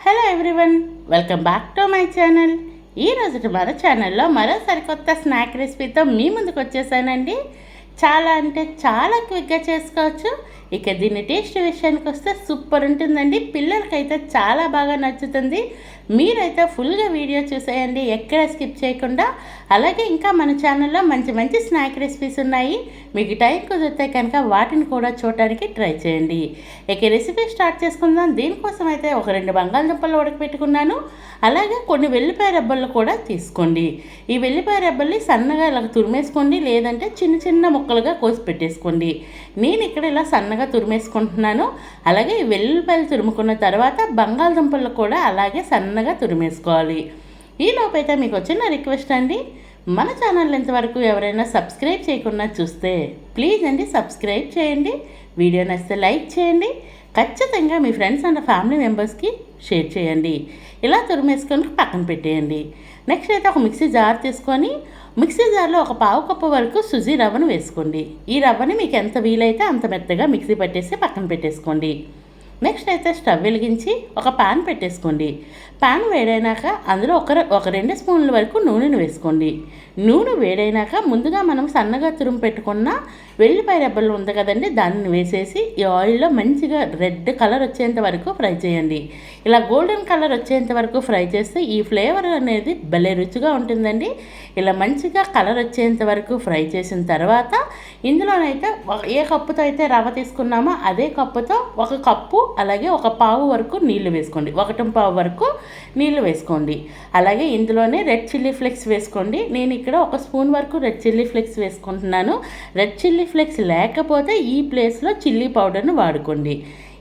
Hello everyone, welcome back to my channel. ఈరోజు మన ఛానల్లో మరో సరికొత్త స్నాక్ రెసిపీతో మీ ముందుకు వచ్చేసానండి. చాలా అంటే చాలా క్విక్గా చేసుకోవచ్చు. ఇక దీని టేస్ట్ విషయానికి వస్తే సూపర్ ఉంటుందండి. పిల్లలకైతే చాలా బాగా నచ్చుతుంది. మీరైతే ఫుల్గా వీడియో చూసేయండి, ఎక్కడ స్కిప్ చేయకుండా. అలాగే ఇంకా మన ఛానల్లో మంచి మంచి స్నాక్ రెసిపీస్ ఉన్నాయి. మీకు టైం కుదిరితే కనుక వాటిని కూడా చూడటానికి ట్రై చేయండి. ఇక రెసిపీ స్టార్ట్ చేసుకుందాం. దీనికోసం అయితే ఒక 2 బంగాళదుంపలు ఉడకపెట్టుకున్నాను. అలాగే కొన్ని వెల్లిపాయ రెబ్బలు కూడా తీసుకోండి. ఈ వెల్లిపాయ రెబ్బల్ని సన్నగా ఇలా తురిమేసుకోండి, లేదంటే చిన్న చిన్న ముక్కలుగా కోసి పెట్టేసుకోండి. నేను ఇక్కడ ఇలా సన్నగా తురిమేసుకుంటున్నాను. అలాగే ఈ వెల్లిపాయలు తురుముకున్న తర్వాత బంగాళదుంపలు కూడా అలాగే సన్నగా తురిమేసుకోవాలి. ఈ లోపైతే మీకు వచ్చిన రిక్వెస్ట్ అండి, మన ఛానల్ ఇంతవరకు ఎవరైనా సబ్స్క్రైబ్ చేయకుండా చూస్తే ప్లీజ్ అండి సబ్స్క్రైబ్ చేయండి. వీడియో నచ్చితే లైక్ చేయండి. ఖచ్చితంగా మీ ఫ్రెండ్స్ అండ్ ఫ్యామిలీ మెంబర్స్కి షేర్ చేయండి. ఇలా తురిమేసుకొని పక్కన పెట్టేయండి. నెక్స్ట్ అయితే ఒక మిక్సీ జార్ తీసుకొని మిక్సీ జార్లో ఒక పావు కప్పు వరకు సుజీ రవ్వను వేసుకోండి. ఈ రవ్వని మీకు ఎంత వీలైతే అంత మెత్తగా మిక్సీ పట్టేసి పక్కన పెట్టేసుకోండి. నెక్స్ట్ అయితే స్టవ్ వెలిగించి ఒక పాన్ పెట్టేసుకోండి. పాన్ వేడైనాక అందులో ఒక 2 స్పూన్ల వరకు నూనెను వేసుకోండి. నూనె వేడైనాక ముందుగా మనం సన్నగా తురుము పెట్టుకున్న వెల్లిపాయ రెబ్బలు ఉంది కదండి, దాన్ని వేసేసి ఈ ఆయిల్లో మంచిగా రెడ్ కలర్ వచ్చేంత వరకు ఫ్రై చేయండి. ఇలా గోల్డెన్ కలర్ వచ్చేంత వరకు ఫ్రై చేస్తే ఈ ఫ్లేవర్ అనేది భలే రుచిగా ఉంటుందండి. ఇలా మంచిగా కలర్ వచ్చేంత వరకు ఫ్రై చేసిన తర్వాత ఇందులోనైతే ఏ కప్పుతో అయితే రవ్వ తీసుకున్నామో అదే కప్పుతో 1 కప్పు అలాగే 1 పావు వరకు నీళ్లు వేసుకోండి. 1 పావు వరకు నీళ్లు వేసుకోండి. అలాగే ఇందులోనే రెడ్ చిల్లీ ఫ్లేక్స్ వేసుకోండి. నేను ఇక్కడ 1 స్పూన్ వరకు రెడ్ చిల్లీ ఫ్లేక్స్ వేసుకుంటున్నాను. రెడ్ చిల్లీ ఫ్లేక్స్ లేకపోతే ఈ ప్లేస్లో చిల్లీ పౌడర్ను వాడుకోండి.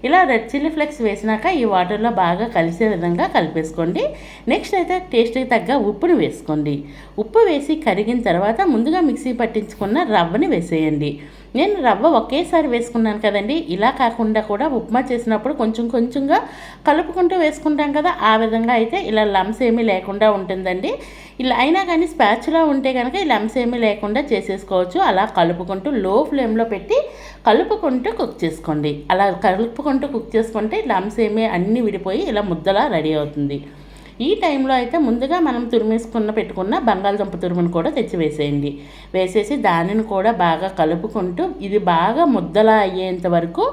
ఇలా రెడ్ చిల్లీ ఫ్లేక్స్ వేసినాక ఈ వాటర్లో బాగా కలిసే విధంగా కలిపేసుకోండి. నెక్స్ట్ అయితే టేస్ట్కి తగ్గ ఉప్పును వేసుకోండి. ఉప్పు వేసి కరిగిన తర్వాత ముందుగా మిక్సీ పట్టించుకున్న రవ్వని వేసేయండి. నేను రవ్వ ఒకేసారి వేసుకున్నాను కదండి. ఇలా కాకుండా కూడా ఉప్మా చేసినప్పుడు కొంచెం కొంచెంగా కలుపుకుంటూ వేసుకుంటాం కదా, ఆ విధంగా అయితే ఇలా లమ్స్ ఏమీ లేకుండా ఉంటుందండి. ఇలా అయినా కానీ స్పాచులా ఉంటే కనుక ఈ లమ్స్ ఏమీ లేకుండా చేసేసుకోవచ్చు. అలా కలుపుకుంటూ లో ఫ్లేమ్లో పెట్టి కలుపుకుంటూ కుక్ చేసుకోండి. అలా కలుపుకుంటూ కుక్ చేసుకుంటే లమ్స్ ఏమీ అన్నీ విడిపోయి ఇలా ముద్దలా రెడీ అవుతుంది. ఈ టైంలో అయితే ముందుగా మనం పెట్టుకున్న బంగాళదుంప తురుమును కూడా తెచ్చి వేసేయండి. వేసేసి దానిని కూడా బాగా కలుపుకుంటూ ఇది బాగా ముద్దలా అయ్యేంత వరకు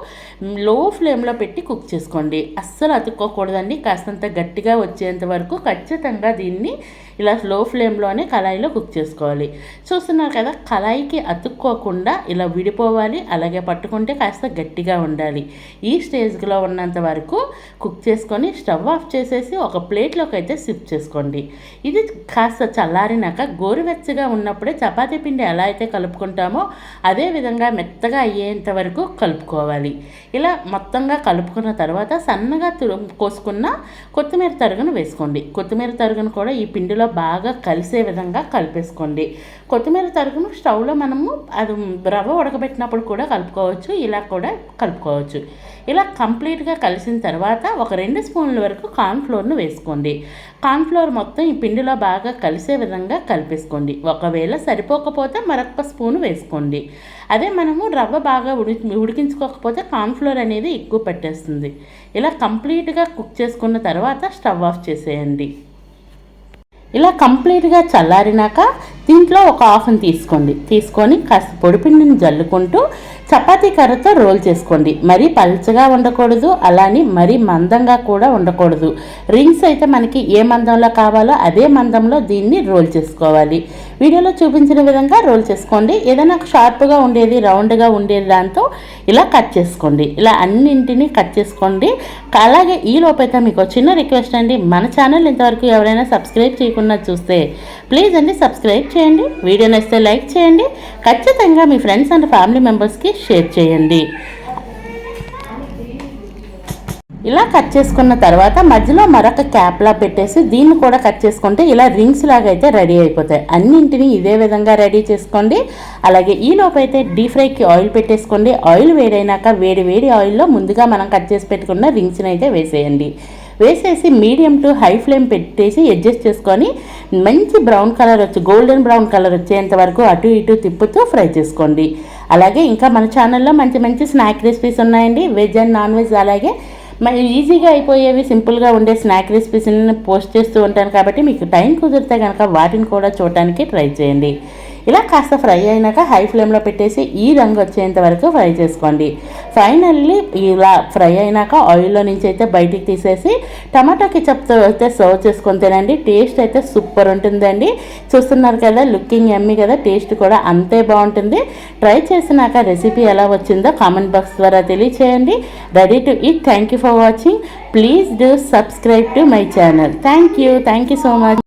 లో ఫ్లేమ్లో పెట్టి కుక్ చేసుకోండి. అస్సలు అతుక్కోకూడదండి. కాస్తంత గట్టిగా వచ్చేంత వరకు ఖచ్చితంగా దీన్ని ఇలా లో ఫ్లేమ్లోనే కళాయిలో కుక్ చేసుకోవాలి. చూస్తున్నారు కదా, కళాయికి అతుక్కోకుండా ఇలా విడిపోవాలి. అలాగే పట్టుకుంటే కాస్త గట్టిగా ఉండాలి. ఈ స్టేజ్లో ఉన్నంత వరకు కుక్ చేసుకొని స్టవ్ ఆఫ్ చేసేసి ఒక ప్లేట్లోకి అయితే సిప్ చేసుకోండి. ఇది కాస్త చల్లారినాక గోరువెచ్చగా ఉన్నప్పుడే చపాతీ పిండి ఎలా అయితే కలుపుకుంటామో అదే విధంగా మెత్తగా అయ్యేంత వరకు కలుపుకోవాలి. ఇలా మొత్తంగా కలుపుకున్న తర్వాత సన్నగా కోసుకున్న కొత్తిమీర తరుగును వేసుకోండి. కొత్తిమీర తరుగును కూడా ఈ పిండిలో బాగా కలిసే విధంగా కలిపేసుకోండి. కొత్తిమీర తరుగును స్టవ్లో మనము అది రవ్వ ఉడకబెట్టినప్పుడు కూడా కలుపుకోవచ్చు, ఇలా కూడా కలుపుకోవచ్చు. ఇలా కంప్లీట్గా కలిసిన తర్వాత ఒక 2 స్పూన్ల వరకు కార్న్ఫ్లోర్ను వేసుకోండి. కార్న్ఫ్లోర్ మొత్తం ఈ పిండిలో బాగా కలిసే విధంగా కలిపేసుకోండి. ఒకవేళ సరిపోకపోతే మరొక స్పూన్ వేసుకోండి. అదే మనము రవ్వ బాగా ఉడికించుకోకపోతే కార్న్ఫ్లోర్ అనేది ఎక్కువ పట్టేస్తుంది. ఇలా కంప్లీట్గా కుక్ చేసుకున్న తర్వాత స్టవ్ ఆఫ్ చేసేయండి. ఇలా కంప్లీట్గా చల్లారినాక దీంట్లో ఒక హాఫ్ని తీసుకొని కాస్త పొడిపిండిని జల్లుకుంటూ చపాతీ కర్రతో రోల్ చేసుకోండి. మరీ పల్చగా ఉండకూడదు, అలానే మరీ మందంగా కూడా ఉండకూడదు. రింగ్స్ అయితే మనకి ఏ మందంలో కావాలో అదే మందంలో దీన్ని రోల్ చేసుకోవాలి. వీడియోలో చూపించిన విధంగా రోల్ చేసుకోండి. ఏదైనా షార్ప్గా ఉండేది, రౌండ్గా ఉండేది దాంతో ఇలా కట్ చేసుకోండి. ఇలా అన్నింటినీ కట్ చేసుకోండి. అలాగే ఈ లోపైతే మీకు చిన్న రిక్వెస్ట్ అండి, మన ఛానల్ ఇంతవరకు ఎవరైనా సబ్స్క్రైబ్ చేయకుండా చూస్తే ప్లీజ్ అండి సబ్స్క్రైబ్ చేయండి. వీడియో నచ్చితే లైక్ చేయండి. ఖచ్చితంగా మీ ఫ్రెండ్స్ అండ్ ఫ్యామిలీ మెంబర్స్కి షేర్ చేయండి. ఇలా కట్ చేసుకున్న తర్వాత మధ్యలో మరొక క్యాప్లా పెట్టేసి దీన్ని కూడా కట్ చేసుకుంటే ఇలా రింగ్స్ లాగా అయితే రెడీ అయిపోతాయి. అన్నింటినీ ఇదే విధంగా రెడీ చేసుకోండి. అలాగే ఈ లోపైతే డీప్ ఫ్రైకి ఆయిల్ పెట్టేసుకోండి. ఆయిల్ వేడైనాక వేడి ఆయిల్లో ముందుగా మనం కట్ చేసి పెట్టుకున్న రింగ్స్ని అయితే వేసేయండి. వేసేసి మీడియం టు హై ఫ్లేమ్ పెట్టేసి అడ్జస్ట్ చేసుకొని మంచి brown colour golden brown colour వచ్చేంత వరకు అటు ఇటు తిప్పుతూ ఫ్రై చేసుకోండి. అలాగే ఇంకా మన ఛానల్లో మంచి మంచి స్నాక్ రెసిపీస్ ఉన్నాయండి. వెజ్ అండ్ నాన్ వెజ్ అలాగే మరి ఈజీగా అయిపోయేవి సింపుల్గా ఉండే స్నాక్ రెసిపీస్ని పోస్ట్ చేస్తూ ఉంటాను కాబట్టి మీకు టైం కుదిరితే కనుక వాటిని కూడా చూడటానికి ట్రై చేయండి. ఇలా కాస్త ఫ్రై అయినాక హై ఫ్లేమ్లో పెట్టేసి ఈ రంగు వచ్చేంత వరకు ఫ్రై చేసుకోండి. ఫైనల్లీ ఇలా ఫ్రై అయినాక ఆయిల్లో నుంచి అయితే బయటికి తీసేసి టమాటో కెచప్తో అయితే సర్వ్ చేసుకొని తినండి. టేస్ట్ అయితే సూపర్ ఉంటుందండి. చూస్తున్నారు కదా, లుకింగ్ యమ్మీ కదా, టేస్ట్ కూడా అంతే బాగుంటుంది. ట్రై చేసినాక రెసిపీ ఎలా వచ్చిందో కామెంట్ బాక్స్ ద్వారా తెలియచేయండి. Ready to eat. Thank you for watching. Please do subscribe to my channel. Thank you so much.